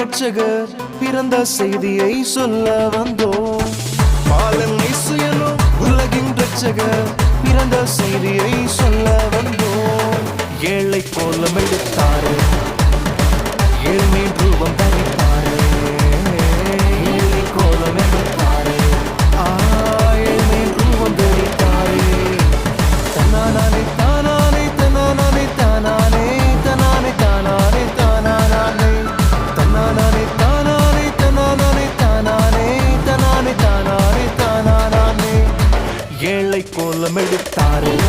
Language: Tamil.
ரட்சகர் பிறந்த செய்தியை சொல்ல வந்தோம். பாலனை சுயனோ உலகின் ரட்சகர் பிறந்த செய்தியை சொல்ல வந்தோம். ஏழை கோலம் எடுத்தாரு, ஏழ்மை ரூபம் தரித்தாரு, ஏழை கோலம் எடுத்தாரு.